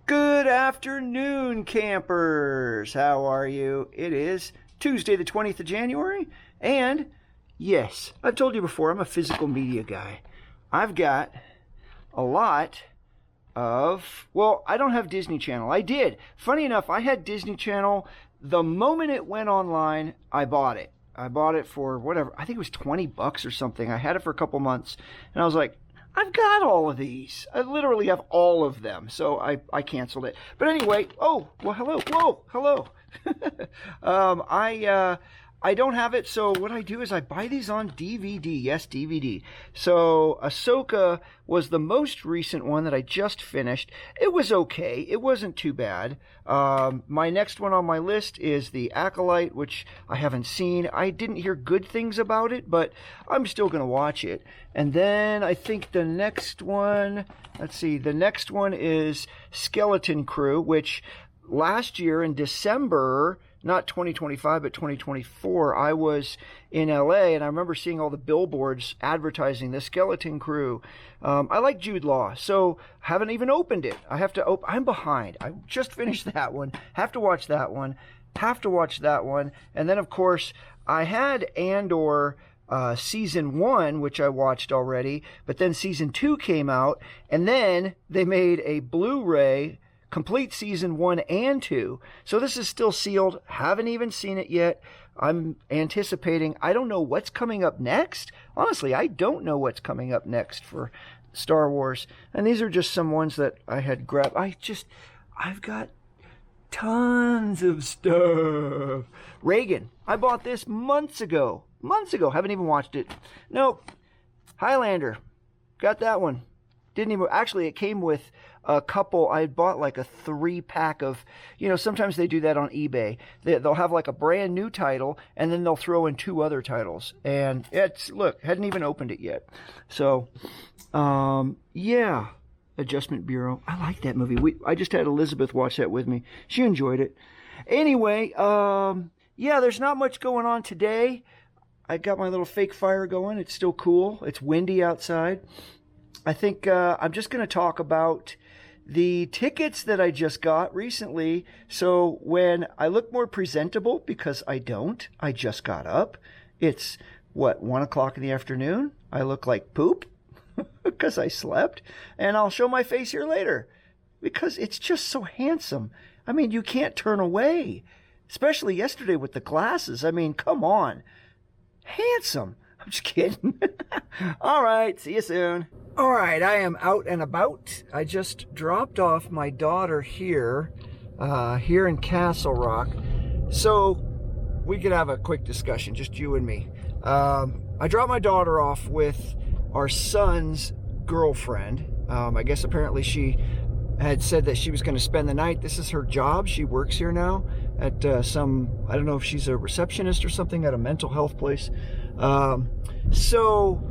Good afternoon, campers. How are you? It is Tuesday, the 20th of January, and yes, I've told you before, I'm a physical media guy. I've got a lot I don't have Disney Channel. I did. Funny enough, I had Disney Channel. The moment it went online, I bought it. I bought it for whatever, I think it was $20 or something. I had it for a couple months, and I was like, I've got all of these. I literally have all of them. So I canceled it. But anyway, oh, well, hello. Whoa, hello. I don't have it, so what I do is I buy these on DVD. Yes, DVD. So Ahsoka was the most recent one that I just finished. It was okay. It wasn't too bad. My next one on my list is The Acolyte, which I haven't seen. I didn't hear good things about it, but I'm still going to watch it. And then I think the next one, the next one is Skeleton Crew, which last year in December, not 2025, but 2024, I was in LA, and I remember seeing all the billboards advertising the Skeleton Crew. I like Jude Law, so haven't even opened it. I have to I'm behind. I just finished that one. Have to watch that one. And then, of course, I had Andor season 1, which I watched already, but then season 2 came out, and then they made a Blu-ray complete season 1 and 2. So this is still sealed. Haven't even seen it yet. I'm anticipating. I don't know what's coming up next. Honestly, I don't know what's coming up next for Star Wars. And these are just some ones that I had grabbed. I've got tons of stuff. Reagan. I bought this months ago. Haven't even watched it. Nope. Highlander. Got that one. Didn't even, actually, it came with a couple. I bought like a 3-pack of, sometimes they do that on eBay. They'll have like a brand new title, and then they'll throw in 2 other titles. And hadn't even opened it yet. So, yeah. Adjustment Bureau. I like that movie. I just had Elizabeth watch that with me. She enjoyed it. Anyway, yeah, there's not much going on today. I got my little fake fire going. It's still cool. It's windy outside. I think I'm just going to talk about the tickets that I just got recently. So when I look more presentable, because I just got up. It's 1 o'clock in the afternoon. I look like poop because I slept. And I'll show my face here later because it's just so handsome. I mean, you can't turn away, especially yesterday with the glasses. I mean, come on. Handsome. I'm just kidding. All right. See you soon. All right. I am out and about. I just dropped off my daughter here in Castle Rock. So we could have a quick discussion, just you and me. I dropped my daughter off with our son's girlfriend. I guess apparently she had said that she was going to spend the night. This is her job. She works here now at I don't know if she's a receptionist or something at a mental health place. So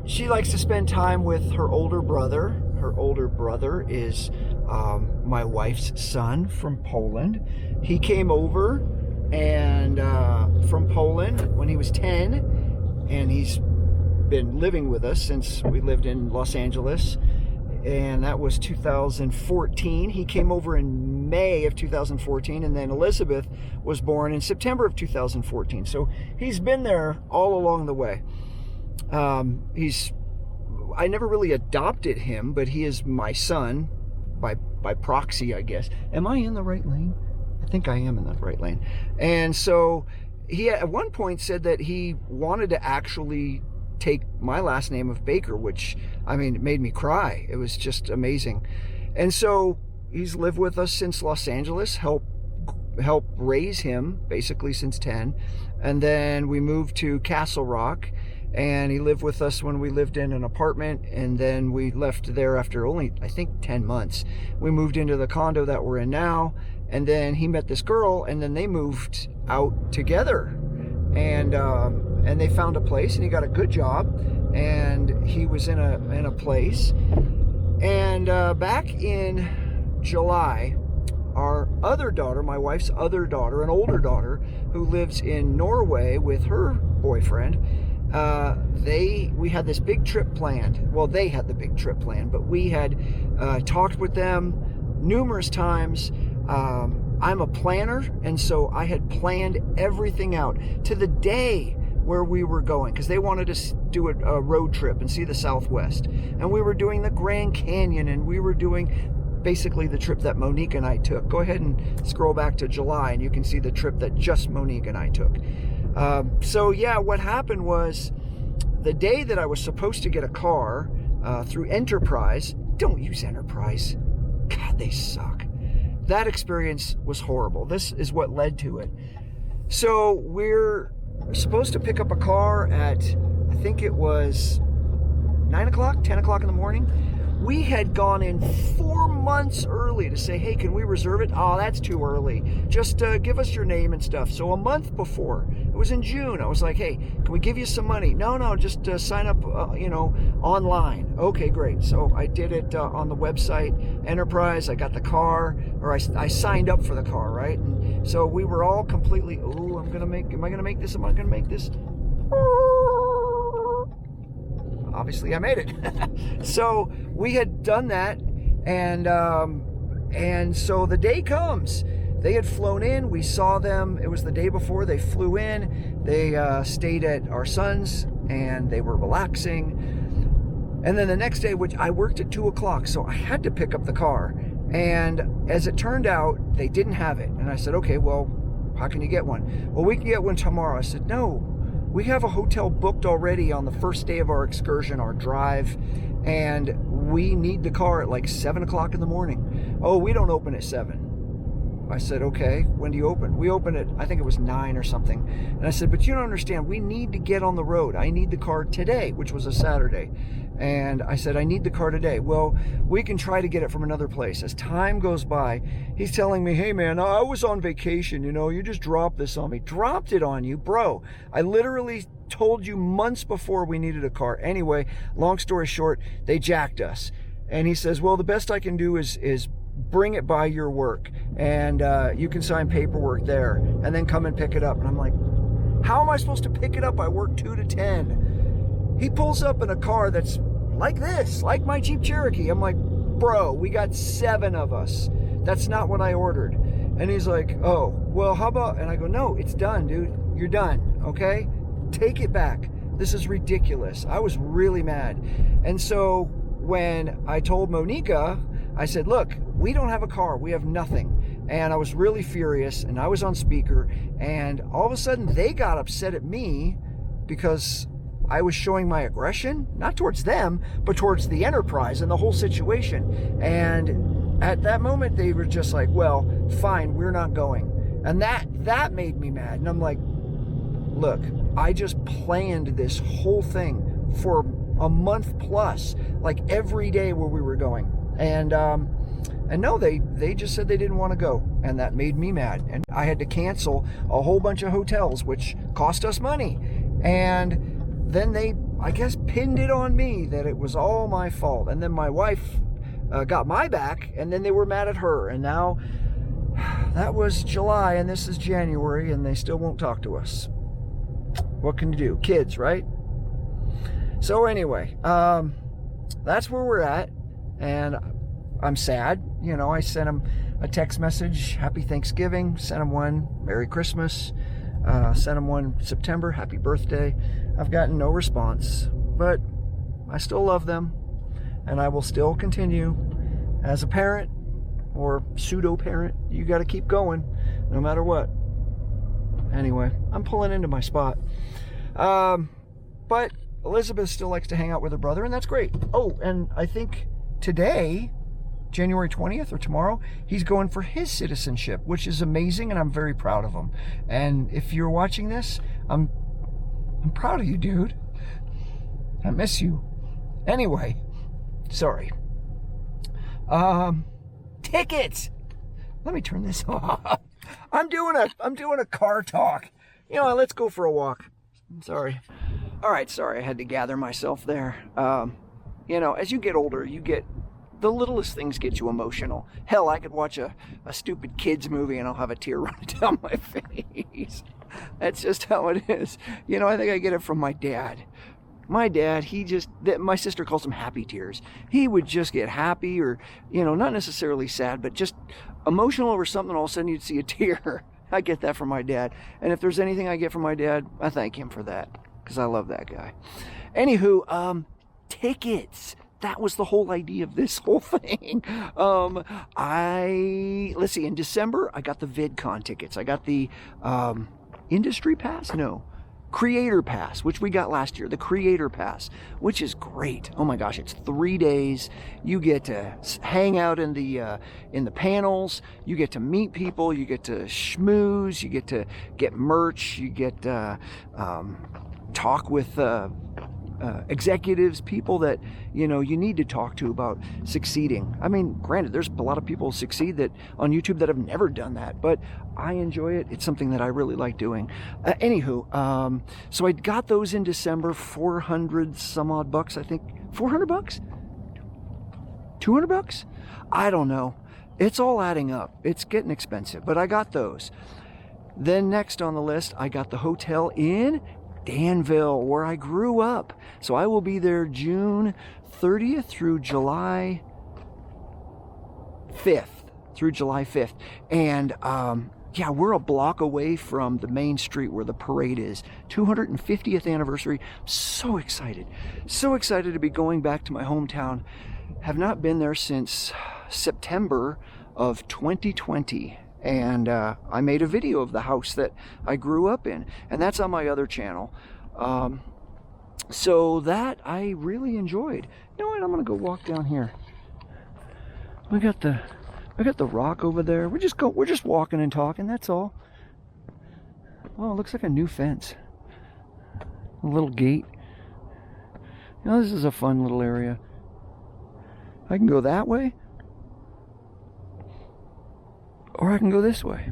she likes to spend time with her older brother. Her older brother is my wife's son from Poland. He came over and from Poland when he was 10, and he's been living with us since we lived in Los Angeles. And that was 2014. He came over in May of 2014, and then Elizabeth was born in September of 2014. So he's been there all along the way. I never really adopted him, but he is my son by proxy, I guess. Am I in the right lane? I think I am in the right lane. And so he at one point said that he wanted to actually take my last name of Baker, which, I mean, it made me cry. It was just amazing. And so he's lived with us since Los Angeles, help raise him basically since 10. And then we moved to Castle Rock, and he lived with us when we lived in an apartment, and then we left there after only, I think, 10 months. We moved into the condo that we're in now, and then he met this girl, and then they moved out together. And they found a place, and he got a good job, and he was in a place. And back in July, our other daughter, my wife's other daughter, an older daughter, who lives in Norway with her boyfriend, we had this big trip planned. Well, they had the big trip planned, but we had talked with them. numerous times. I'm a planner, and so I had planned everything out to the day where we were going, because they wanted us to do a road trip and see the Southwest. And we were doing the Grand Canyon, and we were doing basically the trip that Monique and I took. Go ahead and scroll back to July, and you can see the trip that just Monique and I took. So yeah, what happened was the day that I was supposed to get a car through Enterprise. Don't use Enterprise. God, they suck. That experience was horrible. This is what led to it. So we're supposed to pick up a car at, I think it was 9 o'clock, 10 o'clock in the morning. We had gone in 4 months early to say, hey, can we reserve it? Oh, that's too early. Just give us your name and stuff. So a month before, it was in June, I was like, hey, can we give you some money? No, just sign up, online. Okay, great. So I did it on the website, Enterprise. I got the car, or I signed up for the car, right? And so we were all completely, am I going to make this? Am I going to make this? Obviously I made it. So we had done that, and so the day comes. They had flown in. We saw them. It was the day before they flew in. They stayed at our son's, and they were relaxing. And then the next day, which I worked at 2 o'clock, so I had to pick up the car. And as it turned out, they didn't have it. And I said, okay, well, how can you get one? Well, we can get one tomorrow. I said, no. We have a hotel booked already on the first day of our excursion, our drive, and we need the car at like 7 o'clock in the morning. Oh, we don't open at 7. I said, okay, when do you open? We open at, I think it was 9 or something. And I said, but you don't understand, we need to get on the road. I need the car today, which was a Saturday. And I said, I need the car today. Well, we can try to get it from another place. As time goes by, he's telling me, hey man, I was on vacation, you just dropped this on me. Dropped it on you? Bro, I literally told you months before we needed a car. Anyway, long story short, they jacked us. And he says, well, the best I can do is bring it by your work, and you can sign paperwork there, and then come and pick it up. And I'm like, how am I supposed to pick it up? I work 2 to 10. He pulls up in a car that's like this, like my Jeep Cherokee. I'm like, bro, we got 7 of us. That's not what I ordered. And he's like, oh, well, how about, and I go, no, it's done, dude. You're done, okay? Take it back. This is ridiculous. I was really mad. And so when I told Monica, I said, look, we don't have a car. We have nothing. And I was really furious, and I was on speaker, and all of a sudden they got upset at me because I was showing my aggression, not towards them, but towards the Enterprise and the whole situation. And at that moment, they were just like, well, fine, we're not going. And that made me mad. And I'm like, look, I just planned this whole thing for a month plus, like every day where we were going. And no, they just said they didn't want to go. And that made me mad. And I had to cancel a whole bunch of hotels, which cost us money. And then they, I guess, pinned it on me that it was all my fault. And then my wife got my back, and then they were mad at her. And now that was July, and this is January, and they still won't talk to us. What can you do? Kids, right? So anyway, that's where we're at, and I'm sad. I sent him a text message, Happy Thanksgiving, sent him one, Merry Christmas, sent him one, September, Happy Birthday. I've gotten no response, but I still love them, and I will still continue. As a parent, or pseudo-parent, you got to keep going, no matter what. Anyway, I'm pulling into my spot. But Elizabeth still likes to hang out with her brother, and that's great. Oh, and I think today, January 20th or tomorrow, he's going for his citizenship, which is amazing, and I'm very proud of him. And if you're watching this, I'm proud of you, dude. I miss you. Anyway, sorry. Tickets. Let me turn this off. I'm doing a car talk. Let's go for a walk. I'm sorry. All right, sorry, I had to gather myself there. As you get older, the littlest things get you emotional. Hell, I could watch a stupid kids movie and I'll have a tear running down my face. That's just how it is. I think I get it from my dad. my dad, my sister calls them happy tears. He would just get happy, or, not necessarily sad, but just emotional over something. All of a sudden you'd see a tear. I get that from my dad. And if there's anything I get from my dad, I thank him for that, because I love that guy. Anywho, tickets. That was the whole idea of this whole thing. Let's see, in December, I got the VidCon tickets. I got the Industry Pass? No. Creator Pass, which we got last year. The Creator Pass, which is great. Oh my gosh, it's 3 days. You get to hang out in the panels. You get to meet people. You get to schmooze. You get to get merch. You get talk with executives, people that you need to talk to about succeeding. I mean, granted, there's a lot of people who succeed that on YouTube that have never done that, but I enjoy it. It's something that I really like doing. Anywho, so I got those in December, 400 some odd bucks, I think. 400 bucks? 200 bucks? I don't know. It's all adding up. It's getting expensive, but I got those. Then next on the list, I got the hotel in Danville, where I grew up. So I will be there June 30th through July 5th. And yeah, we're a block away from the main street where the parade is. 250th anniversary. So excited to be going back to my hometown. Have not been there since September of 2020. And I made a video of the house that I grew up in, and that's on my other channel. So that I really enjoyed. You know what? I'm gonna go walk down here. I got the rock over there. We're just walking and talking. That's all. Oh, it looks like a new fence. A little gate. This is a fun little area. I can go that way, or I can go this way.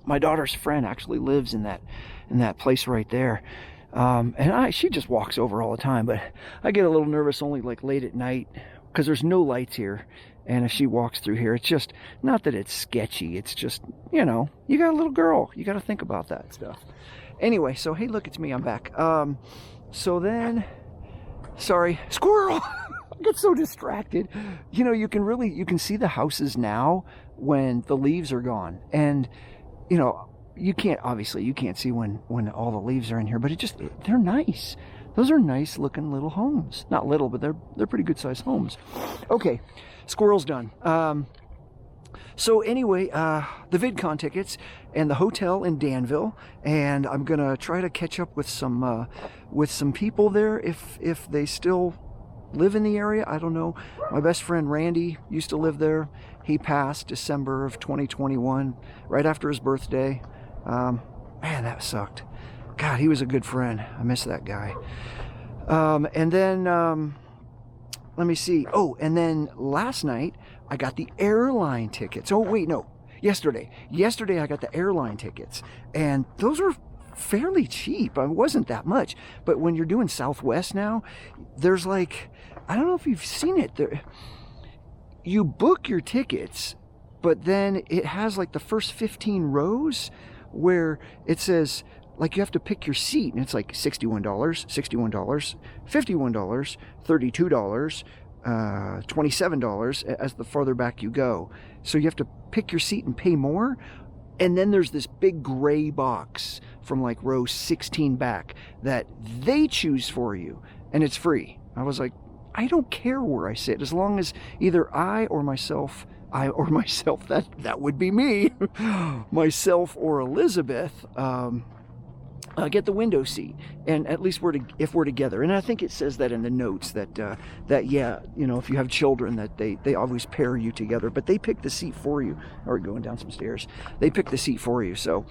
My daughter's friend actually lives in that place right there. And she just walks over all the time, but I get a little nervous only like late at night because there's no lights here. And if she walks through here, it's just, not that it's sketchy, it's just, you got a little girl, you got to think about that stuff. Anyway, so hey, look, it's me, I'm back. So then, sorry, squirrel! I get so distracted. You can see the houses now when the leaves are gone. And, you can't see when all the leaves are in here, but they're nice. Those are nice looking little homes. Not little, but they're pretty good sized homes. Okay, squirrel's done. So anyway, the VidCon tickets and the hotel in Danville, and I'm gonna try to catch up with some people there if they still live in the area. I don't know. My best friend Randy used to live there. He passed December of 2021, right after his birthday. Man, that sucked. God, he was a good friend. I miss that guy. And then, let me see. Oh, and then last night, I got the airline tickets. Oh, wait, no. Yesterday I got the airline tickets. And those were fairly cheap. It wasn't that much. But when you're doing Southwest now, there's like, I don't know if you've seen it. You book your tickets, but then it has like the first 15 rows where it says, like, you have to pick your seat, and it's like $61, $51, $51, $32, $27 as the farther back you go. So you have to pick your seat and pay more. And then there's this big gray box from like row 16 back that they choose for you, and it's free. I was like, I don't care where I sit, as long as either I or myself, that would be me, myself or Elizabeth, get the window seat, and at least if we're together. And I think it says that in the notes that yeah, if you have children, that they always pair you together, but they pick the seat for you. Or going down some stairs, they pick the seat for you. So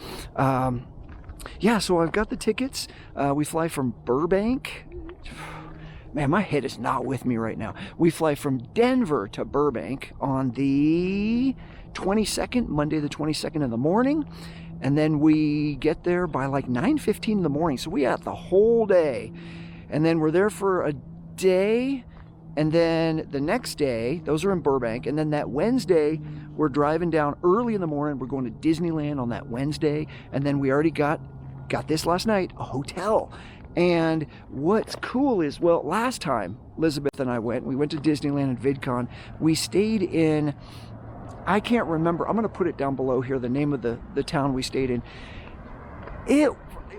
yeah, so I've got the tickets. We fly from Burbank. Man, my head is not with me right now. We fly from Denver to Burbank on the 22nd, Monday the 22nd in the morning. And then we get there by like 9:15 in the morning. So we had the whole day. And then we're there for a day. And then the next day, those are in Burbank. And then that Wednesday, we're driving down early in the morning. We're going to Disneyland on that Wednesday. And then we already got this last night, a hotel. And what's cool is, well, last time Elizabeth and I went to Disneyland and VidCon. We stayed in, I can't remember, I'm going to put it down below here, the name of the town we stayed in.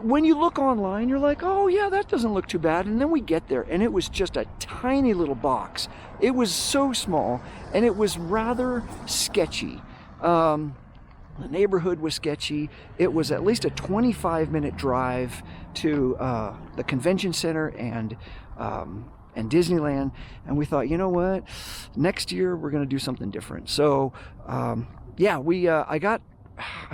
When you look online, you're like, oh yeah, that doesn't look too bad. And then we get there and it was just a tiny little box. It was so small and it was rather sketchy. The neighborhood was sketchy. It was at least a 25-minute drive to the convention center and Disneyland. And we thought, you know what? Next year we're going to do something different. So yeah, I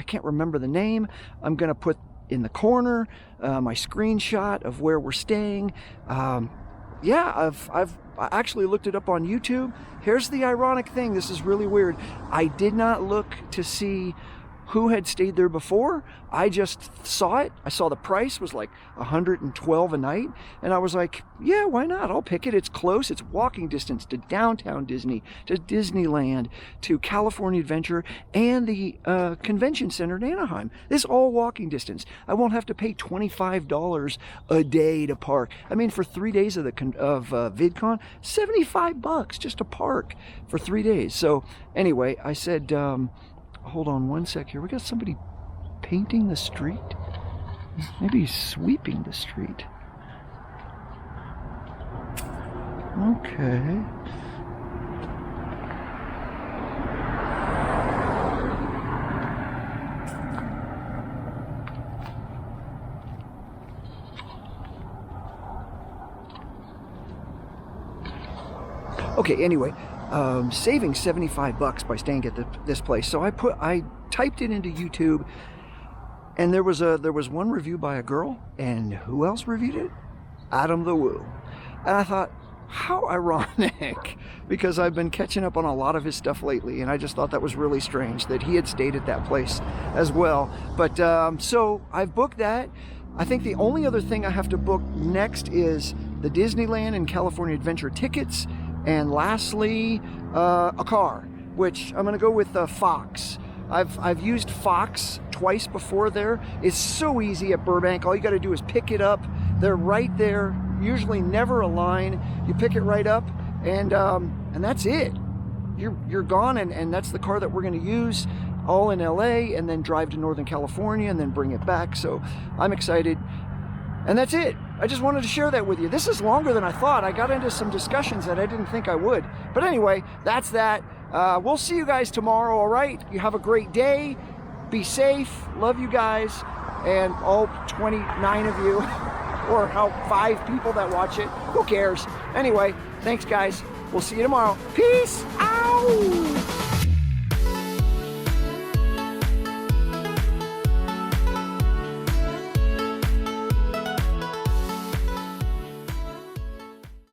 can't remember the name. I'm going to put in the corner my screenshot of where we're staying. Yeah, I've actually looked it up on YouTube. Here's the ironic thing. This is really weird. I did not look to see who had stayed there before. I just saw it. I saw the price was like $112 a night. And I was like, yeah, why not? I'll pick it. It's close. It's walking distance to downtown Disney, to Disneyland, to California Adventure, and the convention center in Anaheim. This is all walking distance. I won't have to pay $25 a day to park. I mean, for 3 days of VidCon, $75 just to park for 3 days. So anyway, I said, hold on one sec here. We got somebody painting the street. Maybe he's sweeping the street. Okay. Okay, anyway, saving $75 by staying at this place. So I typed it into YouTube, and there was one review by a girl, and who else reviewed it? Adam the Woo. And I thought, how ironic, because I've been catching up on a lot of his stuff lately, and I just thought that was really strange that he had stayed at that place as well. But so I've booked that. I think the only other thing I have to book next is the Disneyland and California Adventure tickets. And lastly, a car, which I'm gonna go with Fox. I've used Fox twice before there. It's so easy at Burbank. All you gotta do is pick it up. They're right there, usually never a line. You pick it right up and that's it. You're gone, and that's the car that we're gonna use all in LA, and then drive to Northern California and then bring it back. So I'm excited. And that's it. I just wanted to share that with you. This is longer than I thought. I got into some discussions that I didn't think I would. But anyway, that's that. We'll see you guys tomorrow, all right? You have a great day. Be safe. Love you guys. And all 29 of you, or how 5 people that watch it. Who cares? Anyway, thanks, guys. We'll see you tomorrow. Peace out.